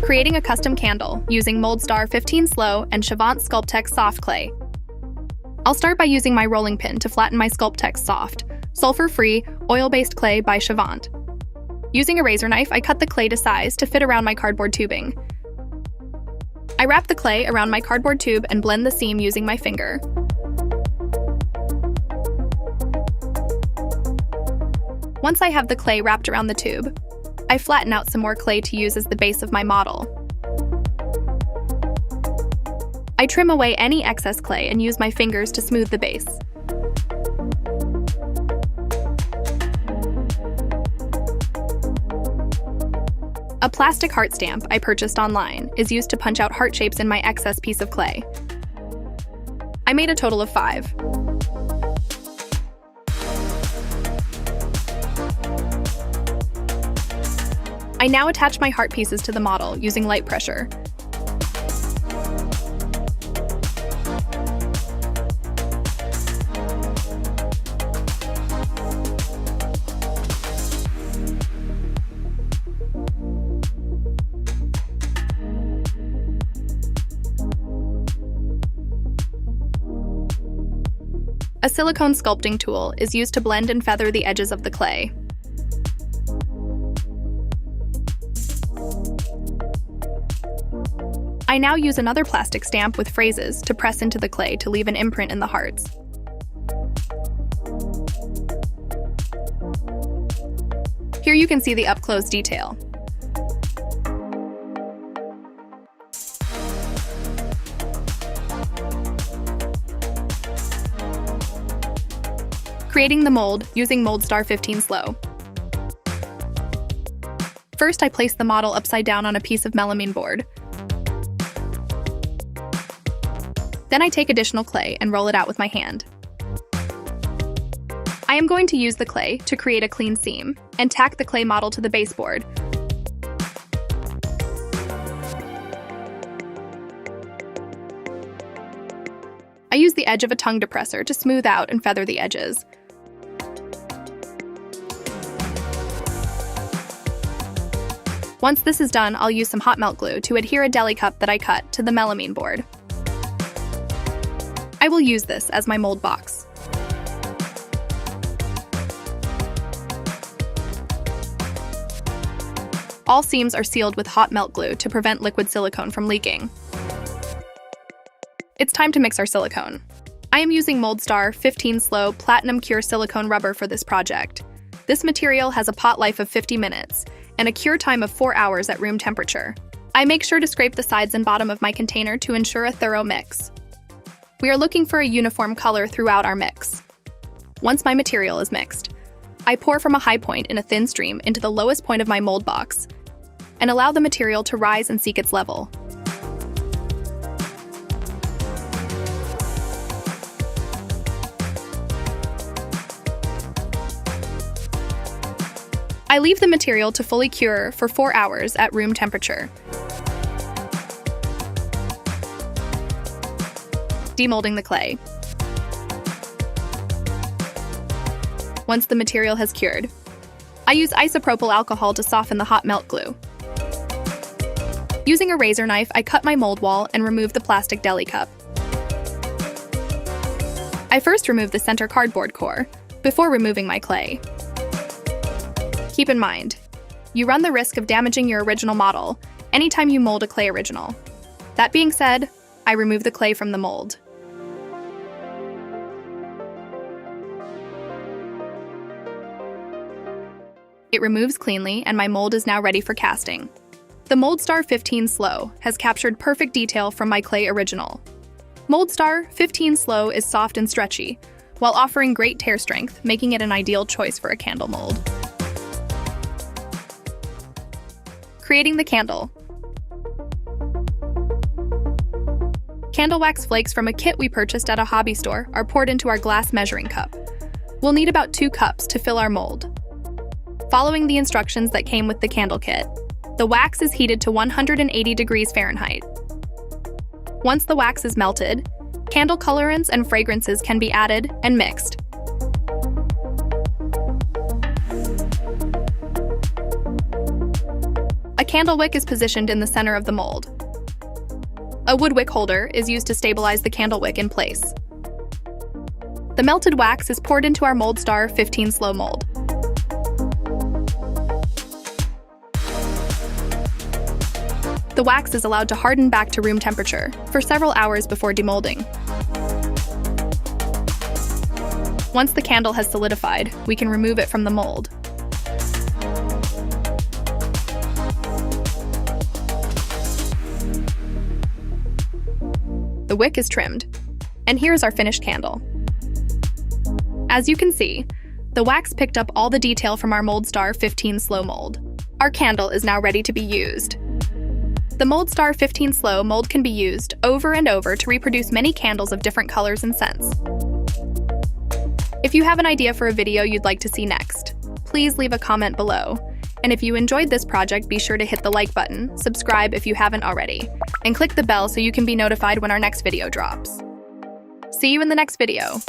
Creating a custom candle using Moldstar 15 Slow and Chavant Sculptex Soft Clay. I'll start by using my rolling pin to flatten my Sculptex Soft, sulfur-free, oil-based clay by Chavant. Using a razor knife, I cut the clay to size to fit around my cardboard tubing. I wrap the clay around my cardboard tube and blend the seam using my finger. Once I have the clay wrapped around the tube, I flatten out some more clay to use as the base of my model. I trim away any excess clay and use my fingers to smooth the base. A plastic heart stamp I purchased online is used to punch out heart shapes in my excess piece of clay. I made a total of 5. I now attach my heart pieces to the model using light pressure. A silicone sculpting tool is used to blend and feather the edges of the clay. I now use another plastic stamp with phrases to press into the clay to leave an imprint in the hearts. Here you can see the up-close detail. Creating the mold using Moldstar 15 Slow. First, I place the model upside down on a piece of melamine board. Then I take additional clay and roll it out with my hand. I am going to use the clay to create a clean seam and tack the clay model to the baseboard. I use the edge of a tongue depressor to smooth out and feather the edges. Once this is done, I'll use some hot melt glue to adhere a deli cup that I cut to the melamine board. I will use this as my mold box. All seams are sealed with hot melt glue to prevent liquid silicone from leaking. It's time to mix our silicone. I am using Moldstar 15 Slow Platinum Cure Silicone Rubber for this project. This material has a pot life of 50 minutes and a cure time of 4 hours at room temperature. I make sure to scrape the sides and bottom of my container to ensure a thorough mix. We are looking for a uniform color throughout our mix. Once my material is mixed, I pour from a high point in a thin stream into the lowest point of my mold box and allow the material to rise and seek its level. I leave the material to fully cure for 4 hours at room temperature. Demolding the clay. Once the material has cured, I use isopropyl alcohol to soften the hot melt glue. Using a razor knife, I cut my mold wall and remove the plastic deli cup. I first remove the center cardboard core before removing my clay. Keep in mind, you run the risk of damaging your original model anytime you mold a clay original. That being said, I remove the clay from the mold. It removes cleanly, and my mold is now ready for casting. The Moldstar 15 Slow has captured perfect detail from my clay original. Moldstar 15 Slow is soft and stretchy, while offering great tear strength, making it an ideal choice for a candle mold. Creating the candle. Candle wax flakes from a kit we purchased at a hobby store are poured into our glass measuring cup. We'll need about 2 cups to fill our mold. Following the instructions that came with the candle kit, the wax is heated to 180 degrees Fahrenheit. Once the wax is melted, candle colorants and fragrances can be added and mixed. A candle wick is positioned in the center of the mold. A wood wick holder is used to stabilize the candle wick in place. The melted wax is poured into our MoldStar 15 slow mold. The wax is allowed to harden back to room temperature for several hours before demolding. Once the candle has solidified, we can remove it from the mold. The wick is trimmed, and here's our finished candle. As you can see, the wax picked up all the detail from our MoldStar 15 slow mold. Our candle is now ready to be used. The MoldStar 15 slow mold can be used over and over to reproduce many candles of different colors and scents. If you have an idea for a video you'd like to see next, please leave a comment below. And if you enjoyed this project, be sure to hit the like button, subscribe if you haven't already, and click the bell so you can be notified when our next video drops. See you in the next video.